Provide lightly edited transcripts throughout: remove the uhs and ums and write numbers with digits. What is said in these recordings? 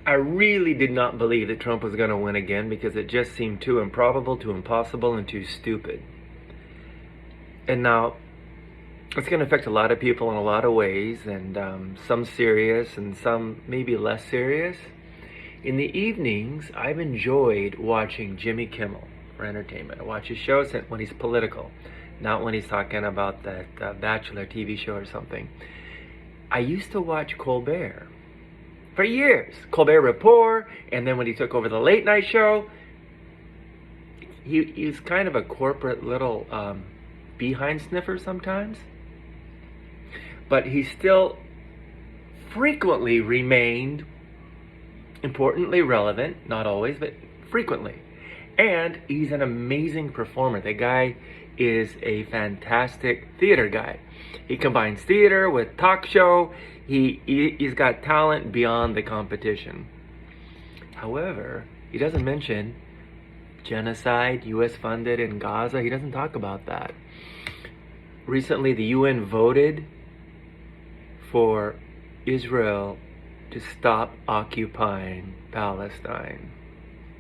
I really did not believe that Trump was going to win again because it just seemed too improbable, too impossible, and too stupid. And now, it's going to affect a lot of people in a lot of ways, and some serious and some maybe less serious. In the evenings, I've enjoyed watching Jimmy Kimmel for entertainment. I watch his shows when he's political, not when he's talking about that Bachelor TV show or something. I used to watch Colbert for years. Colbert Report, and then when he took over the late night show, he's kind of a corporate little behind sniffer sometimes. But he still frequently remained importantly relevant, not always, but frequently. And he's an amazing performer. The guy is a fantastic theater guy. He combines theater with talk show. He's got talent beyond the competition. However, he doesn't mention genocide, U.S. funded in Gaza. He doesn't talk about that. Recently, the UN voted for Israel to stop occupying Palestine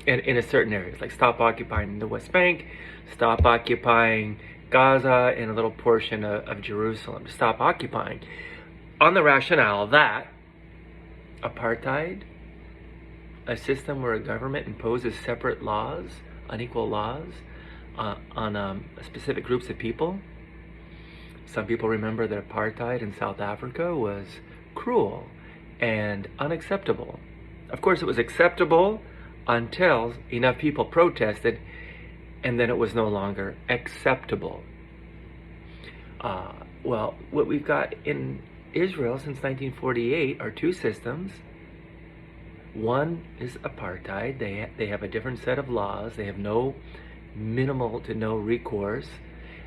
in a certain areas, like stop occupying the West Bank, stop occupying Gaza and a little portion of Jerusalem, stop occupying, on the rationale that apartheid, a system where a government imposes separate laws, unequal laws, on specific groups of people. Some people remember that apartheid in South Africa was cruel and unacceptable. Of course, it was acceptable until enough people protested, and then it was no longer acceptable. Well, what we've got in Israel since 1948 are two systems. One is apartheid. They have a different set of laws. They have minimal to no recourse.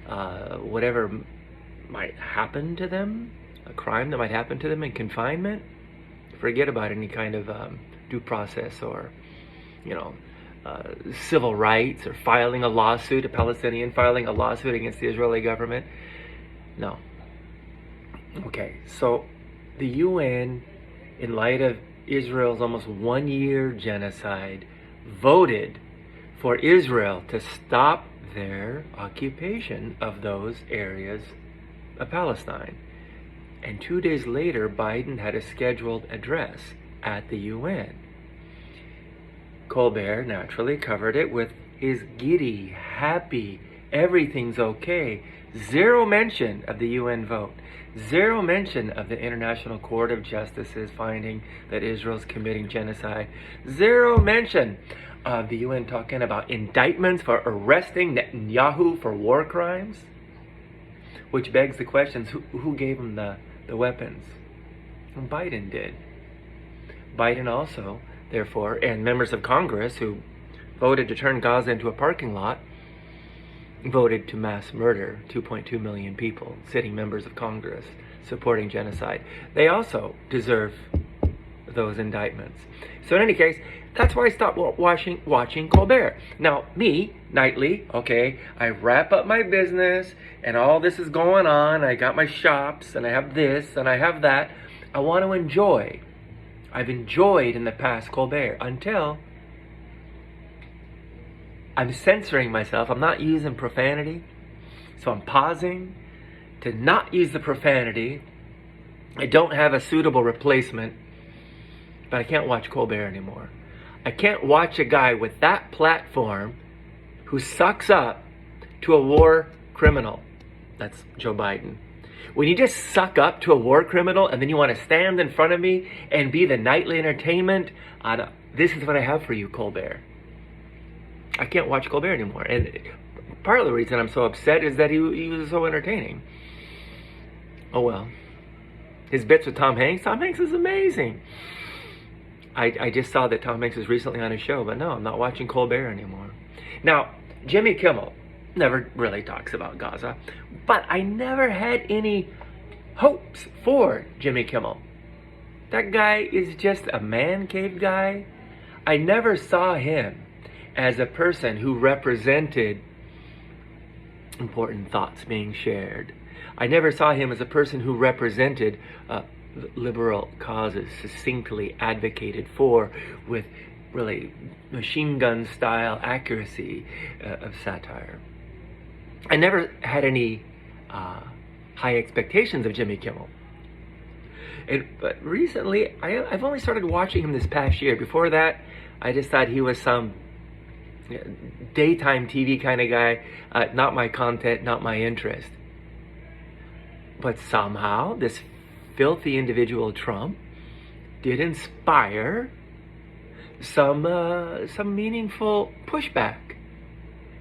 Whatever might happen to them, a crime that might happen to them in confinement, forget about any kind of due process or, civil rights or filing a lawsuit, a Palestinian filing a lawsuit against the Israeli government. No. Okay, so the UN, in light of Israel's almost 1 year genocide, voted for Israel to stop their occupation of those areas of Palestine. And 2 days later, Biden had a scheduled address at the UN. Colbert naturally covered it with his giddy, happy, everything's okay. Zero mention of the UN vote. Zero mention of the International Court of Justice's finding that Israel's committing genocide. Zero mention of the UN talking about indictments for arresting Netanyahu for war crimes. Which begs the questions, who gave him the weapons? Well, Biden did. Biden also, therefore, and members of Congress who voted to turn Gaza into a parking lot, voted to mass murder 2.2 million people, sitting members of Congress supporting genocide. They also deserve those indictments. So in any case, that's why I stopped watching Colbert. Now, me, nightly, okay, I wrap up my business and all this is going on. I got my shops and I have this and I have that. I want to enjoy. I've enjoyed in the past Colbert until I'm censoring myself. I'm not using profanity. So I'm pausing to not use the profanity. I don't have a suitable replacement, but I can't watch Colbert anymore. I can't watch a guy with that platform who sucks up to a war criminal. That's Joe Biden. When you just suck up to a war criminal and then you want to stand in front of me and be the nightly entertainment, this is what I have for you, Colbert. I can't watch Colbert anymore. And part of the reason I'm so upset is that he was so entertaining. Oh well. His bits with Tom Hanks is amazing. I just saw that Tom Hanks was recently on his show, but no, I'm not watching Colbert anymore. Now, Jimmy Kimmel never really talks about Gaza, but I never had any hopes for Jimmy Kimmel. That guy is just a man cave guy. I never saw him as a person who represented important thoughts being shared. I never saw him as a person who represented liberal causes succinctly advocated for with really machine gun style accuracy of satire. I never had any high expectations of Jimmy Kimmel. But recently, I've only started watching him this past year. Before that, I just thought he was some daytime TV kind of guy, not my content, not my interest. But somehow, this filthy individual Trump did inspire some meaningful pushback.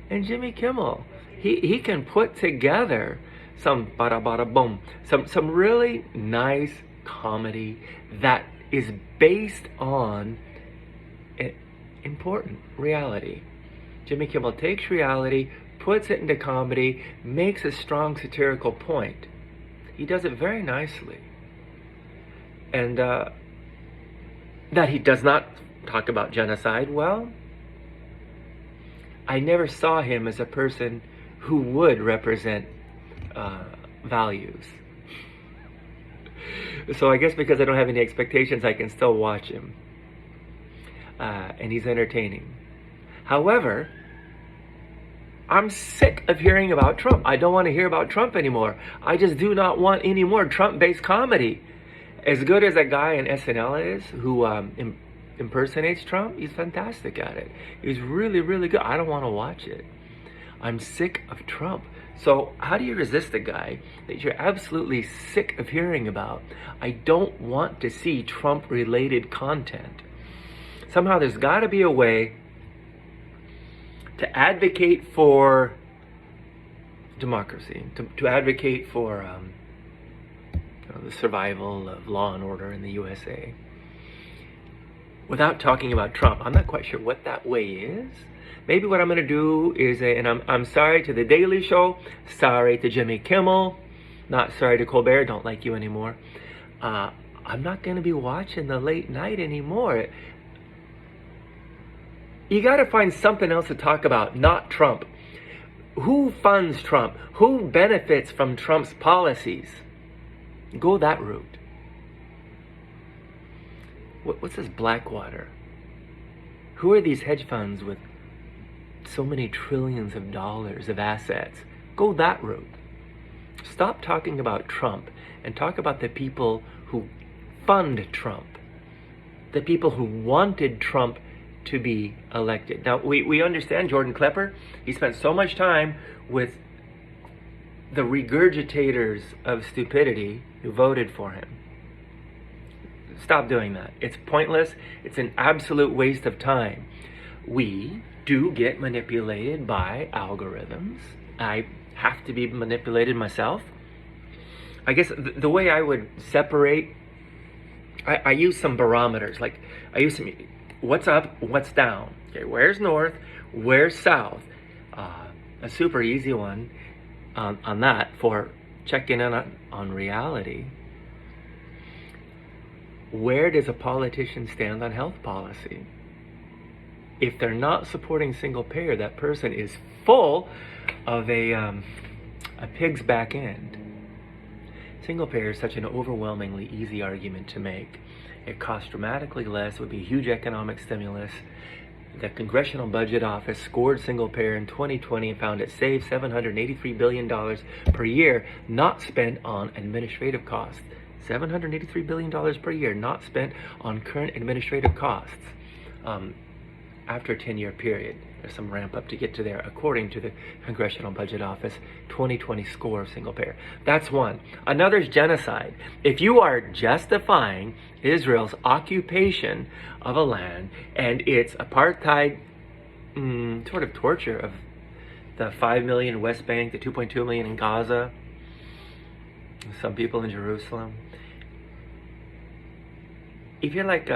And Jimmy Kimmel, he can put together some bada bada boom, some really nice comedy that is based on important reality. Jimmy Kimmel takes reality, puts it into comedy, makes a strong satirical point. He does it very nicely. And that he does not talk about genocide, well, I never saw him as a person who would represent values. So I guess because I don't have any expectations, I can still watch him. And he's entertaining. However, I'm sick of hearing about Trump. I don't want to hear about Trump anymore. I just do not want any more Trump-based comedy. As good as that guy in SNL is, who impersonates Trump, he's fantastic at it. He's really, really good. I don't want to watch it. I'm sick of Trump. So how do you resist a guy that you're absolutely sick of hearing about? I don't want to see Trump-related content. Somehow there's got to be a way to advocate for democracy, to advocate for the survival of law and order in the USA, without talking about Trump. I'm not quite sure what that way is. Maybe what I'm going to do is, and I'm sorry to The Daily Show, sorry to Jimmy Kimmel, not sorry to Colbert, don't like you anymore. I'm not going to be watching the late night anymore. You got to find something else to talk about, not Trump. Who funds Trump? Who benefits from Trump's policies? Go that route. What's this Blackwater? Who are these hedge funds with so many trillions of dollars of assets? Go that route. Stop talking about Trump and talk about the people who fund Trump. The people who wanted Trump to be elected. Now, we understand Jordan Klepper. He spent so much time with the regurgitators of stupidity who voted for him. Stop doing that. It's pointless. It's an absolute waste of time. We do get manipulated by algorithms. I have to be manipulated myself. I guess the way I would separate, I use some barometers. Like, I use some, what's up, what's down. Okay, where's north, where's south? A super easy one on that for checking in on reality. Where does a politician stand on health policy? If they're not supporting single payer, that person is full of a pig's back end. Single payer is such an overwhelmingly easy argument to make. It costs dramatically less. It would be a huge economic stimulus. The Congressional Budget Office scored single payer in 2020 and found it saved $783 billion per year, not spent on administrative costs. $783 billion per year, not spent on current administrative costs. After a 10-year period. There's some ramp up to get to there, according to the Congressional Budget Office 2020 score of single payer. That's one. Another is genocide. If you are justifying Israel's occupation of a land and its apartheid sort of torture of the 5 million in West Bank, the 2.2 million in Gaza, some people in Jerusalem. If you're like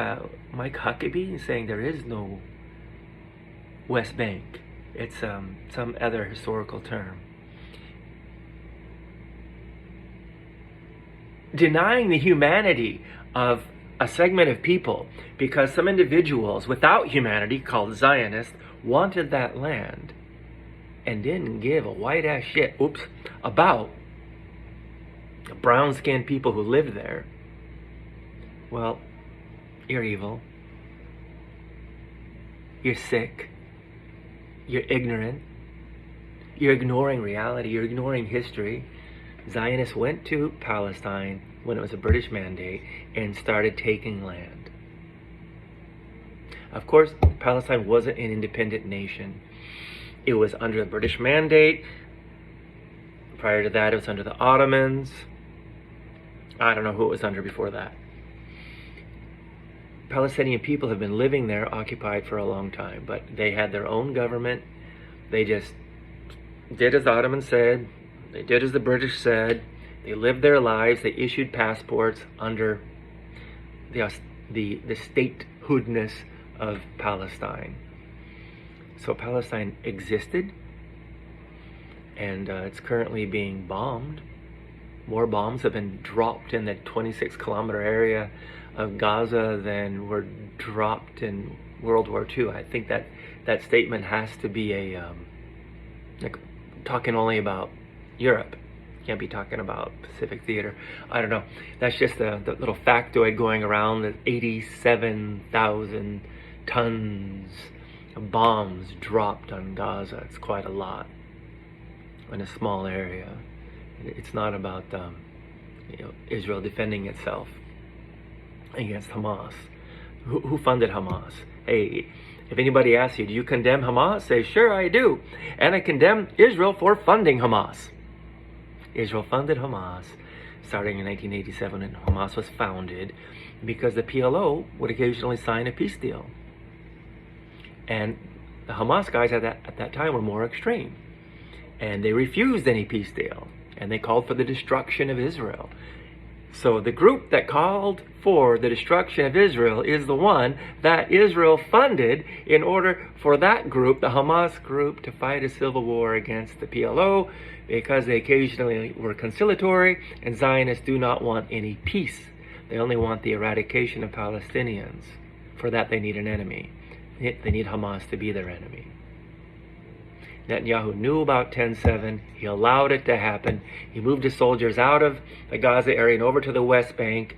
Mike Huckabee saying there is no West Bank, it's some other historical term. Denying the humanity of a segment of people because some individuals without humanity, called Zionists, wanted that land and didn't give a white-ass shit, about the brown-skinned people who live there. well, you're evil. You're sick. You're ignorant. You're ignoring reality. You're ignoring history. Zionists went to Palestine when it was a British mandate and started taking land. Of course, Palestine wasn't an independent nation. It was under the British mandate. Prior to that, it was under the Ottomans. I don't know who it was under before that. Palestinian people have been living there occupied for a long time, but they had their own government. They just did as the Ottomans said. They did as the British said. They lived their lives. They issued passports under the statehoodness of Palestine. So Palestine existed, and it's currently being bombed. More bombs have been dropped in the 26-kilometer area of Gaza than were dropped in World War II. I think that statement has to be like talking only about Europe. Can't be talking about Pacific Theater. I don't know. That's just the little factoid going around. That 87,000 tons of bombs dropped on Gaza. It's quite a lot in a small area. It's not about Israel defending itself against Hamas. Who funded Hamas? Hey, if anybody asks you, do you condemn Hamas? Say, sure, I do. And I condemn Israel for funding Hamas. Israel funded Hamas starting in 1987 when Hamas was founded because the PLO would occasionally sign a peace deal. And the Hamas guys at that time were more extreme. And they refused any peace deal. And they called for the destruction of Israel. So the group that called for the destruction of Israel is the one that Israel funded in order for that group, the Hamas group, to fight a civil war against the PLO because they occasionally were conciliatory, and Zionists do not want any peace. They only want the eradication of Palestinians. For that they need an enemy. They need Hamas to be their enemy. Netanyahu knew about 10/7. He allowed it to happen. He moved his soldiers out of the Gaza area and over to the West Bank.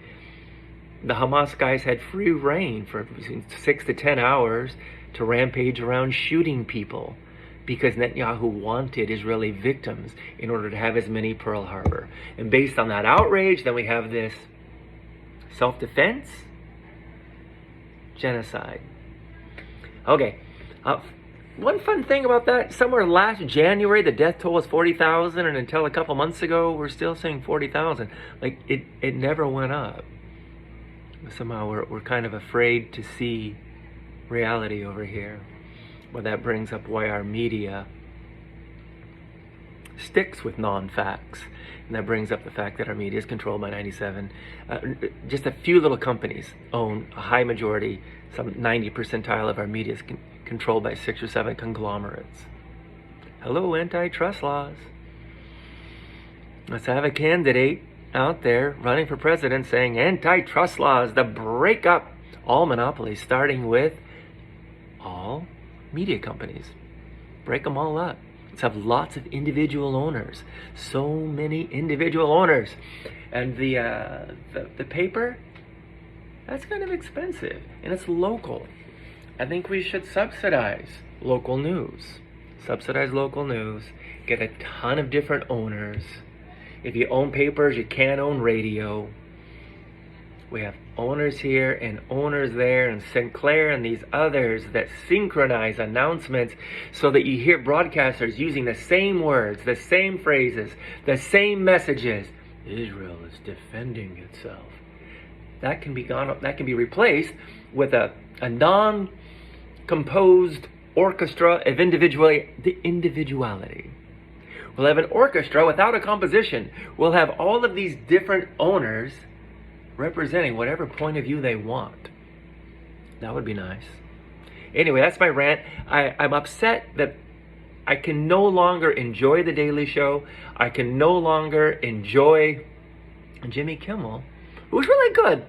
The Hamas guys had free reign for 6 to 10 hours to rampage around shooting people because Netanyahu wanted Israeli victims in order to have as many Pearl Harbor. And based on that outrage, then we have this self-defense, genocide. Okay. One fun thing about that, somewhere last January, the death toll was 40,000, and until a couple months ago, we're still saying 40,000. Like, it never went up. Somehow we're kind of afraid to see reality over here. Well, that brings up why our media sticks with non-facts. And that brings up the fact that our media is controlled by 97. Just a few little companies own a high majority, some 90 percentile of our media is controlled by 6 or 7 conglomerates. Hello, antitrust laws. Let's have a candidate out there running for president saying antitrust laws to break up all monopolies, starting with all media companies. Break them all up. Let's have lots of individual owners. So many individual owners. And the paper, that's kind of expensive. And it's local. I think we should subsidize local news. Subsidize local news. Get a ton of different owners. If you own papers, you can't own radio. We have owners here and owners there, and Sinclair and these others that synchronize announcements so that you hear broadcasters using the same words, the same phrases, the same messages. Israel is defending itself. That can be replaced with a non-composed orchestra of individuality. We'll have an orchestra without a composition. We'll have all of these different owners representing whatever point of view they want. That would be nice. Anyway, that's my rant. I'm upset that I can no longer enjoy The Daily Show. I can no longer enjoy Jimmy Kimmel, who's really good.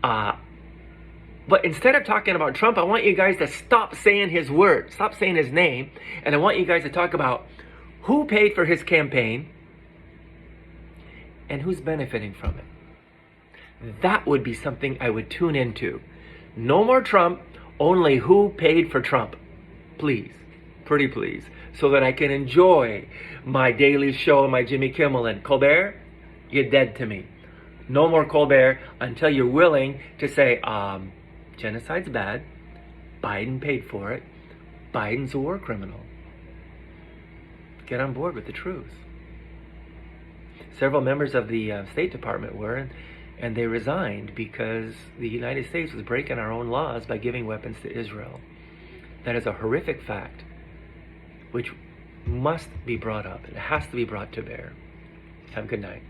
But instead of talking about Trump, I want you guys to stop saying his words, stop saying his name, and I want you guys to talk about who paid for his campaign and who's benefiting from it. that would be something I would tune into. No more Trump, only who paid for Trump. Please, pretty please. So that I can enjoy my Daily Show and my Jimmy Kimmel and Colbert, you're dead to me. No more Colbert until you're willing to say, genocide's bad, Biden paid for it, Biden's a war criminal. Get on board with the truth. Several members of the State Department were, and they resigned because the United States was breaking our own laws by giving weapons to Israel. That is a horrific fact, which must be brought up. It has to be brought to bear. Have a good night.